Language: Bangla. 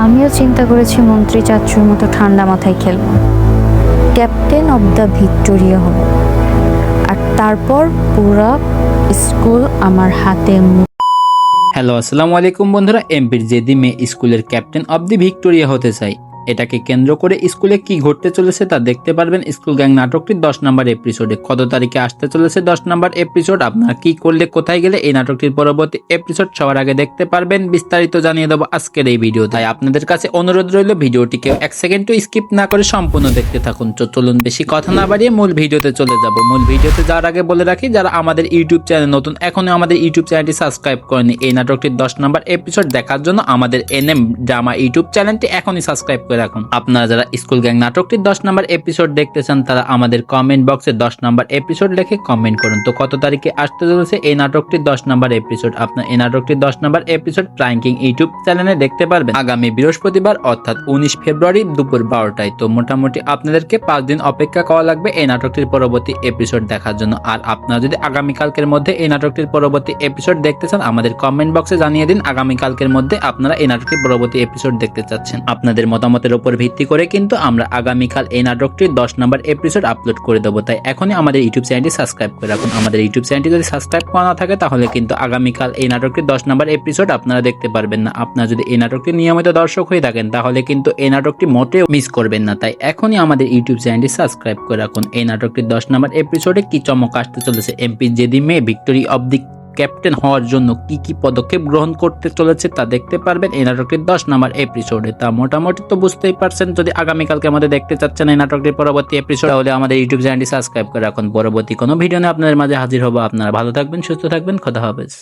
আমিও চিন্তা করেছি মন্ত্রী চাচ্চুর মতো ঠান্ডা মাথায় খেলবো, ক্যাপ্টেন অব দ্য ভিক্টোরিয়া হব, আর তারপর পুরা স্কুল আমার হাতে। হ্যালো আসসালামু আলাইকুম বন্ধুরা, এমপির জেদি মেয়ে স্কুলের ক্যাপ্টেন অব দি ভিক্টোরিয়া হতে চাই। এটাকে কেন্দ্র করে স্কুলে কি ঘটতে চলেছে তা দেখতে পারবেন স্কুল গ্যাং নাটকটির 10 নম্বর এপিসোডে। কত তারিখে আসতে চলেছে 10 নম্বর এপিসোড, আপনারা কি করলে কোথায় গেলে এই নাটকটির পরবর্তী এপিসোড সবার আগে দেখতে পারবেন, বিস্তারিত জানিয়ে দেবো আজকের এই ভিডিও। তাই আপনাদের কাছে অনুরোধ রইল ভিডিওটিকে 1 সেকেন্ডও স্কিপ না করে সম্পূর্ণ দেখতে থাকুন। তো চলুন বেশি কথা না বাড়িয়ে মূল ভিডিওতে চলে যাব। মূল ভিডিওতে যাওয়ার আগে বলে রাখি, যারা আমাদের ইউটিউব চ্যানেল নতুন এখনো আমাদের ইউটিউব চ্যানেলটি সাবস্ক্রাইব করেনি, এই নাটকটির 10 নম্বর এপিসোড দেখার জন্য আমাদের এনএম ড্রামা ইউটিউব চ্যানেলটি এখনই সাবস্ক্রাইব করে রাখুন। আপনারা যারা স্কুল গ্যাং নাটকটির 10 নম্বর এপিসোড দেখতে চান তারা আমাদের কমেন্ট বক্সে 10 নম্বর এপিসোড লিখে কমেন্ট করুন। তো কত তারিখে আসতে চলেছে এই নাটকটির 10 নম্বর এপিসোড, আপনার এই নাটকটির 10 নম্বর এপিসোড প্রাঙ্কিং ইউটিউব চ্যানেলে দেখতে পারবেন আগামী বৃহস্পতিবার অর্থাৎ 19 ফেব্রুয়ারি দুপুর 12টায়। তো মোটামুটি আপনাদেরকে 5 দিন অপেক্ষা করা লাগবে এই নাটকটির পরবর্তী এপিসোড দেখার জন্য। আর আপনারা যদি আগামীকালকের মধ্যে এই নাটকটির পরবর্তী এপিসোড দেখতে চান আমাদের কমেন্ট বক্সে জানিয়ে দিন আগামীকালকের মধ্যে আপনারা এই নাটকটির পরবর্তী এপিসোড দেখতে চাচ্ছেন। আপনাদের মতামতের উপর ভিত্তি করে কিন্তু আমরা আগামীকাল এই নাটকটির 10 নম্বর এপিসোড আপলোড করে দেবো। তাই এখনই আমাদের ইউটিউব চ্যানেলটি সাবস্ক্রাইব করে রাখুন। আমাদের ইউটিউব চ্যানেলটি যদি সাবস্ক্রাইব করা না থাকে তাহলে কিন্তু আগামীকাল এই নাটকটির 10 নম্বর এপিসোড আপনারা দেখতে পারবেন না। আপনারা যদি এই নাটকটির নিয়মিত দর্শক হয়ে থাকেন তাহলে কিন্তু এই নাটকটি মোটেও মিস করবেন না। তাই এখনই আমাদের ইউটিউব চ্যানেলটি সাবস্ক্রাইব করে রাখুন। এই নাটকটির 10 নম্বর এপিসোডে কি চমক আসতে চলেছে, এমপি জেদি মেয়ে ভিক্টোরি অব দি ক্যাপ্টেন হওয়ার জন্য কি কি পদক্ষেপ গ্রহণ করতে চলেছে তা দেখতে পারবেন এই নাটকটির 10 নম্বর এপিসোডে। তা মোটামুটি তো বুঝতেই পারছেন, যদি আগামীকালকে আমাদের দেখতে চাচ্ছেন এই নাটকটির পরবর্তী এপিসোড তাহলে আমাদের ইউটিউব চ্যানেলটি সাবস্ক্রাইব করে রাখুন। পরবর্তী কোনো ভিডিও নিয়ে আপনাদের মাঝে হাজির হবো। আপনারা ভালো থাকবেন, সুস্থ থাকবেন, খোদা হাফেজ।